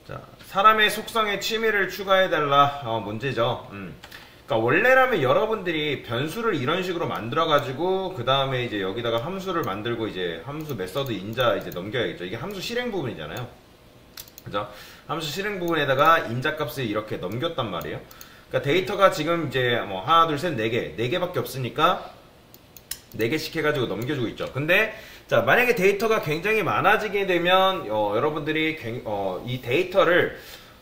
자, 사람의 속성에 취미를 추가해달라. 문제죠. 그러니까 원래라면 여러분들이 변수를 이런 식으로 만들어가지고 그 다음에 이제 여기다가 함수를 만들고 이제 함수 메서드 인자 이제 넘겨야겠죠. 이게 함수 실행 부분이잖아요. 그죠? 함수 실행 부분에다가 인자값을 이렇게 넘겼단 말이에요. 그러니까 데이터가 지금 이제 뭐 하나, 둘, 셋, 네 개밖에 없으니까 4개씩 해가지고 넘겨주고 있죠. 근데 자, 만약에 데이터가 굉장히 많아지게 되면 여러분들이 이 데이터를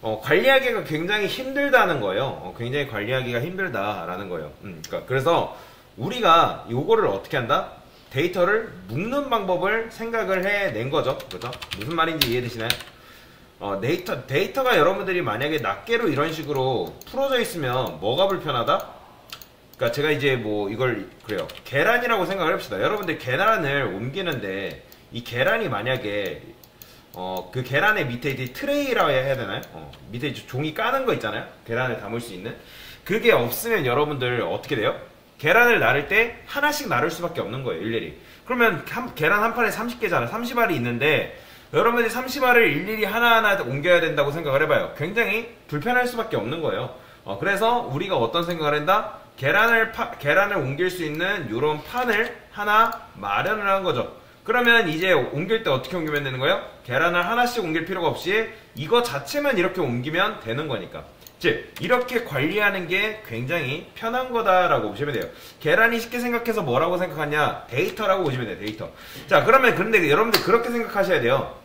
관리하기가 굉장히 힘들다는 거예요. 굉장히 관리하기가 힘들다라는 거예요. 그러니까 그래서 우리가 요거를 어떻게 한다? 데이터를 묶는 방법을 생각을 해낸 거죠. 그죠? 무슨 말인지 이해되시나요? 데이터가 여러분들이 만약에 낱개로 이런 식으로 풀어져 있으면 뭐가 불편하다? 그러니까 제가 이제 뭐 이걸 그래요. 계란이라고 생각을 해봅시다. 여러분들 계란을 옮기는데 이 계란이 만약에 그 계란의 밑에 이제 트레이라고 해야 되나요? 밑에 종이 까는 거 있잖아요. 계란을 담을 수 있는. 그게 없으면 여러분들 어떻게 돼요? 계란을 나를 때 하나씩 나를 수밖에 없는 거예요. 일일이. 그러면 계란 한 판에 30개잖아요. 30알이 있는데 여러분들이 30알을 일일이 하나하나 옮겨야 된다고 생각을 해봐요. 굉장히 불편할 수밖에 없는 거예요. 그래서 우리가 어떤 생각을 한다? 계란을 옮길 수 있는 이런 판을 하나 마련을 한 거죠. 그러면 이제 옮길 때 어떻게 옮기면 되는 거예요? 계란을 하나씩 옮길 필요가 없이 이거 자체만 이렇게 옮기면 되는 거니까. 즉 이렇게 관리하는 게 굉장히 편한 거다라고 보시면 돼요. 계란이 쉽게 생각해서 뭐라고 생각하냐? 데이터라고 보시면 돼요. 데이터. 자, 그러면 근데 여러분들 그렇게 생각하셔야 돼요.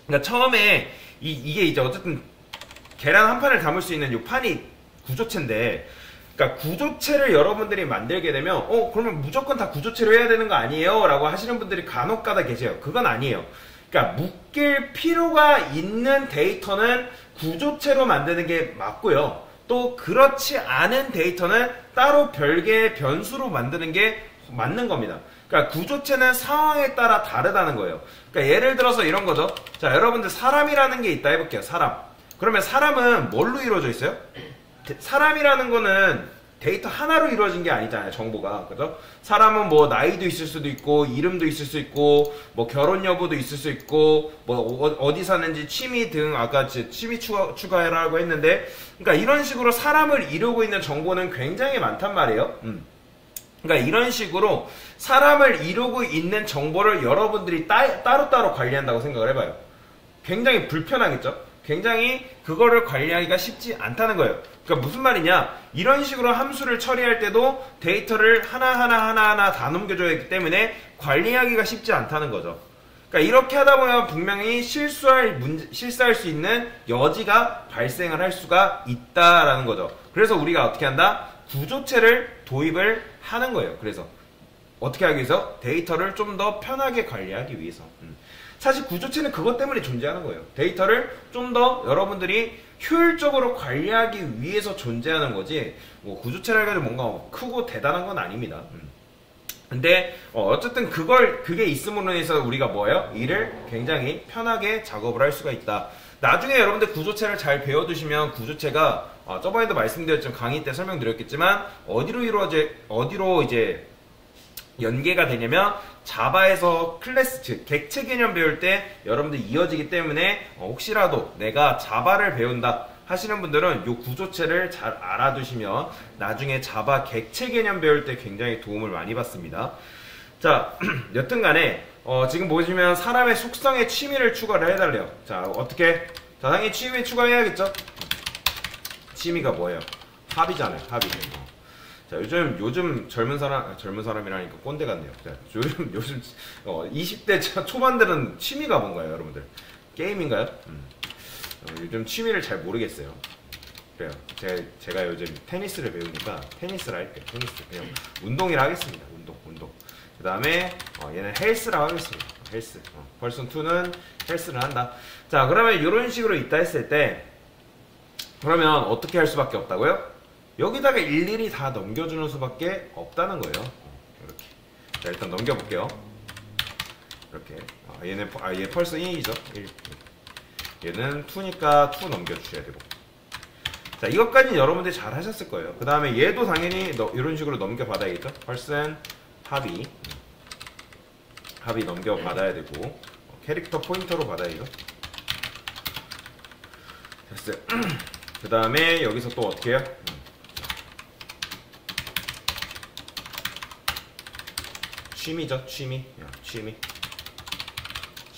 그러니까 처음에 이게 이제 어쨌든 계란 한 판을 담을 수 있는 이 판이 구조체인데, 그러니까 구조체를 여러분들이 만들게 되면 그러면 무조건 다 구조체로 해야 되는 거 아니에요? 라고 하시는 분들이 간혹가다 계세요. 그건 아니에요. 그러니까 묶일 필요가 있는 데이터는 구조체로 만드는 게 맞고요. 또 그렇지 않은 데이터는 따로 별개의 변수로 만드는 게 맞는 겁니다. 그러니까 구조체는 상황에 따라 다르다는 거예요. 그러니까 예를 들어서 이런 거죠. 자, 여러분들 사람이라는 게 있다 해볼게요. 사람. 그러면 사람은 뭘로 이루어져 있어요? 사람이라는 거는 데이터 하나로 이루어진 게 아니잖아요. 정보가. 그죠? 사람은 뭐 나이도 있을 수도 있고 이름도 있을 수 있고 뭐 결혼 여부도 있을 수 있고 뭐 어디 사는지 취미 등 아까 취미 추가해라고 했는데, 그러니까 이런 식으로 사람을 이루고 있는 정보는 굉장히 많단 말이에요. 그러니까 이런 식으로 사람을 이루고 있는 정보를 여러분들이 따로따로 관리한다고 생각을 해봐요. 굉장히 불편하겠죠? 굉장히 그거를 관리하기가 쉽지 않다는 거예요. 그러니까 무슨 말이냐? 이런 식으로 함수를 처리할 때도 데이터를 하나하나 다 넘겨줘야 하기 때문에 관리하기가 쉽지 않다는 거죠. 그러니까 이렇게 하다 보면 분명히 실수할 수 있는 여지가 발생을 할 수가 있다라는 거죠. 그래서 우리가 어떻게 한다? 구조체를 도입을 하는 거예요. 그래서 어떻게 하기 위해서? 데이터를 좀 더 편하게 관리하기 위해서. 사실 구조체는 그것 때문에 존재하는 거예요. 데이터를 좀 더 여러분들이 효율적으로 관리하기 위해서 존재하는 거지, 뭐 구조체를 해가지고 뭔가 크고 대단한 건 아닙니다. 근데 어쨌든 그게 있음으로 해서 우리가 뭐예요? 일을 굉장히 편하게 작업을 할 수가 있다. 나중에 여러분들 구조체를 잘 배워두시면 구조체가 저번에도 말씀드렸지만 강의 때 설명드렸겠지만 어디로 이제 연계가 되냐면 자바에서 클래스, 즉 객체 개념 배울 때 여러분들 이어지기 때문에 혹시라도 내가 자바를 배운다 하시는 분들은 이 구조체를 잘 알아두시면 나중에 자바 객체 개념 배울 때 굉장히 도움을 많이 받습니다. 자, 여튼간에 지금 보시면 사람의 속성에 취미를 추가를 해달래요. 자, 어떻게? 자, 당연히 취미 추가해야겠죠? 취미가 뭐예요? 합이잖아요. 합이. 자, 요즘 젊은 사람이라니까 꼰대 같네요. 자, 요즘 20대 초반들은 취미가 뭔가요, 여러분들? 게임인가요? 요즘 취미를 잘 모르겠어요. 그래요. 제가 요즘 테니스를 배우니까 테니스를 할게요. 테니스. 그냥 운동이라 하겠습니다. 운동. 그 다음에 얘는 헬스라 하겠습니다. 헬스. 퍼슨 2는 헬스를 한다. 자, 그러면 이런 식으로 있다 했을 때 그러면 어떻게 할 수밖에 없다고요? 여기다가 일일이 다 넘겨주는 수밖에 없다는 거예요. 이렇게. 자, 일단 넘겨볼게요. 이렇게. 얘 펄스 1이죠. 1. 얘는 2니까 2 넘겨주셔야 되고. 자, 이것까지는 여러분들이 잘 하셨을 거예요. 그 다음에 얘도 당연히 이런 식으로 넘겨받아야겠죠. 펄슨 합의 넘겨받아야 되고, 캐릭터 포인터로 받아야죠. 됐어요. 그 다음에 여기서 또 어떻게 해요? 취미죠. 취미. 취미.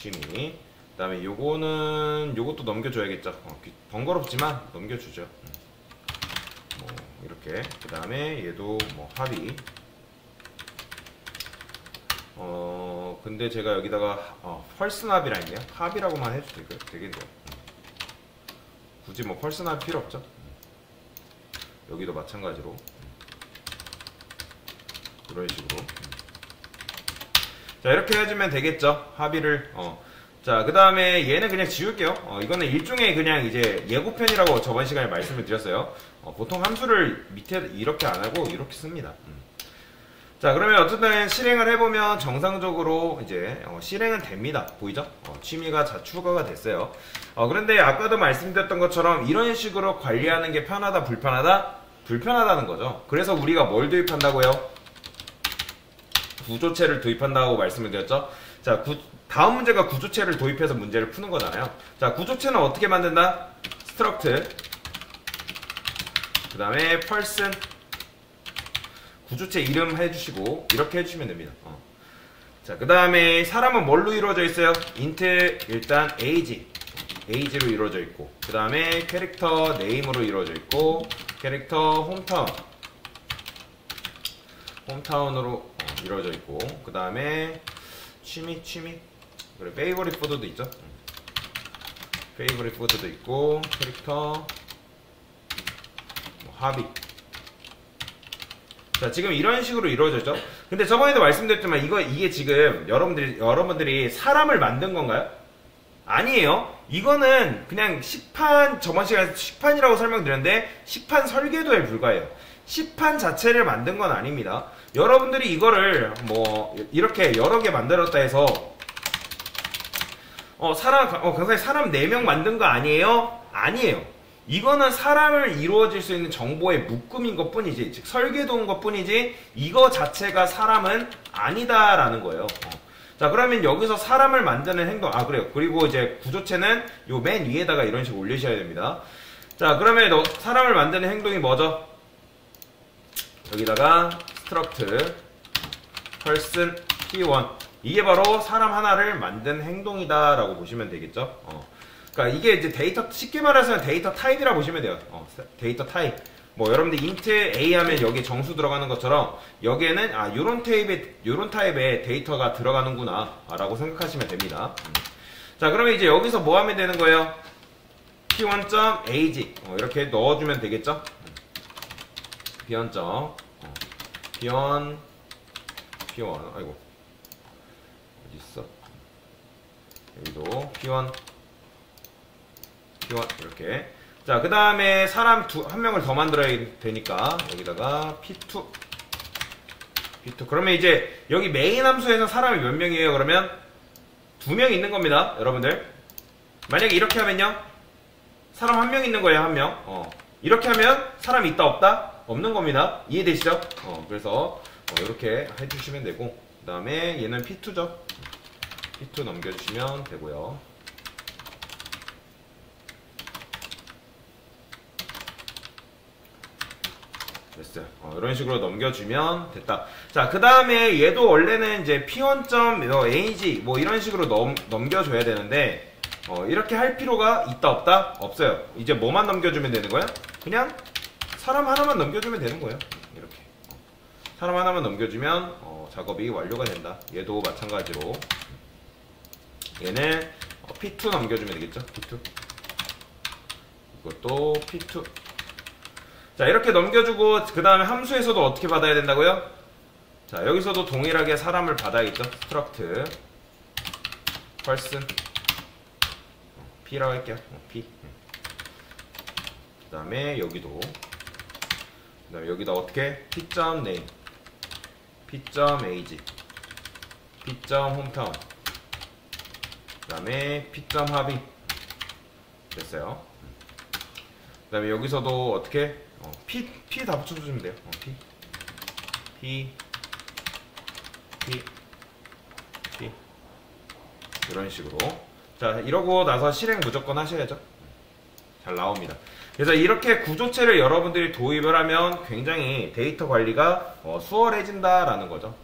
그 다음에 요것도 넘겨줘야겠죠. 번거롭지만 넘겨주죠. 뭐 이렇게. 그 다음에 얘도 뭐 합의. 근데 제가 여기다가 펄슨합이라 했네요. 합이라고만 해도 되겠네요. 굳이 뭐 펄슨합 필요 없죠. 여기도 마찬가지로 이런 식으로. 자, 이렇게 해주면 되겠죠. 합의를. 자, 그 다음에 얘는 그냥 지울게요. 이거는 일종의 그냥 이제 예고편이라고 저번 시간에 말씀을 드렸어요. 보통 함수를 밑에 이렇게 안 하고 이렇게 씁니다. 자, 그러면 어쨌든 실행을 해보면 정상적으로 이제 실행은 됩니다. 보이죠? 취미가 추가가 됐어요. 그런데 아까도 말씀드렸던 것처럼 이런 식으로 관리하는 게 편하다, 불편하다? 불편하다는 거죠. 그래서 우리가 뭘 도입한다고요? 구조체를 도입한다고 말씀을 드렸죠. 자, 다음 문제가 구조체를 도입해서 문제를 푸는 거잖아요. 자, 구조체는 어떻게 만든다? 스트럭트. 그 다음에 펄슨. 구조체 이름 해주시고 이렇게 해주시면 됩니다. 자, 그 다음에 사람은 뭘로 이루어져 있어요? 인트 일단 age로 이루어져 있고, 그 다음에 캐릭터 네임으로 이루어져 있고, 캐릭터 홈타운으로 이루어져 있고, 그 다음에 취미 그리고 페이버릿 푸드도 있죠. 페이버릿 푸드도 있고, 캐릭터 합의. 자, 지금 이런 식으로 이루어졌죠. 근데 저번에도 말씀드렸지만 이게 지금 여러분들이 사람을 만든 건가요? 아니에요. 이거는 그냥 식판, 저번 시간에 식판이라고 설명드렸는데 식판 설계도에 불과해요. 식판 자체를 만든 건 아닙니다. 여러분들이 이거를 뭐 이렇게 여러 개 만들었다 해서 강사님 사람 4명 만든 거 아니에요? 아니에요. 이거는 사람을 이루어질 수 있는 정보의 묶음인 것 뿐이지, 즉 설계도인 것 뿐이지 이거 자체가 사람은 아니다라는 거예요. 자, 그러면 여기서 사람을 만드는 행동, 그래요. 그리고 이제 구조체는 요 맨 위에다가 이런 식으로 올리셔야 됩니다. 자, 그러면 사람을 만드는 행동이 뭐죠? 여기다가 struct person p1, 이게 바로 사람 하나를 만든 행동이다 라고 보시면 되겠죠. 그러니까 이게 이제 쉽게 말해서 데이터 타입이라 보시면 돼요. 데이터 타입. 뭐 여러분들 int a 하면 여기 정수 들어가는 것처럼 여기에는 요런 타입의 데이터가 들어가는구나 라고 생각하시면 됩니다. 자, 그러면 이제 여기서 뭐 하면 되는 거예요? p1.ag 이렇게 넣어주면 되겠죠? p1. 아이고 어디 있어? 여기도 p1 이렇게. 자, 그 다음에 사람 한 명을 더 만들어야 되니까 여기다가 p2. 그러면 이제 여기 메인 함수에서 사람이 몇 명이에요? 그러면 2명 있는 겁니다, 여러분들. 만약에 이렇게 하면요, 사람 1명 있는 거예요, 1명. 이렇게 하면 사람이 있다 없다? 없는 겁니다. 이해되시죠? 그래서 이렇게 해주시면 되고, 그 다음에 얘는 p2죠. p2 넘겨주시면 되고요. 됐어요. 이런 식으로 넘겨주면 됐다. 자, 그 다음에 얘도 원래는 이제 p1.ag 뭐 이런 식으로 넘겨줘야 되는데 이렇게 할 필요가 있다 없다? 없어요. 이제 뭐만 넘겨주면 되는 거야? 그냥 사람 하나만 넘겨주면 되는 거예요. 이렇게 사람 하나만 넘겨주면 작업이 완료가 된다. 얘도 마찬가지로 얘는 p2 넘겨주면 되겠죠. p2 이것도 p2. 자, 이렇게 넘겨주고 그 다음에 함수에서도 어떻게 받아야 된다고요? 자, 여기서도 동일하게 사람을 받아야겠죠. struct person p라고 할게요. p. 그 다음에 여기도, 그 다음에 여기다 어떻게? p.name p.age p.hometown 그 다음에 p.합의. 됐어요. 그 다음에 여기서도 어떻게? P 다 붙여주시면 돼요. P 이런 식으로. 자, 이러고 나서 실행 무조건 하셔야죠. 잘 나옵니다. 그래서 이렇게 구조체를 여러분들이 도입을 하면 굉장히 데이터 관리가 수월해진다라는 거죠.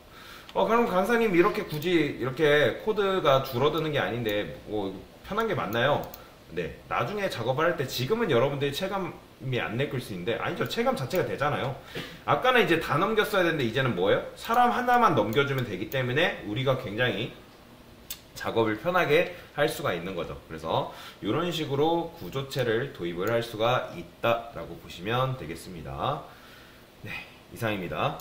그럼 강사님 이렇게 굳이 이렇게 코드가 줄어드는 게 아닌데 뭐 편한 게 맞나요? 네, 나중에 작업을 할 때 지금은 여러분들이 체감이 안 느낄 수 있는데 아니죠. 체감 자체가 되잖아요. 아까는 이제 다 넘겼어야 되는데 이제는 뭐예요? 사람 하나만 넘겨주면 되기 때문에 우리가 굉장히 작업을 편하게 할 수가 있는 거죠. 그래서 이런 식으로 구조체를 도입을 할 수가 있다라고 보시면 되겠습니다. 네, 이상입니다.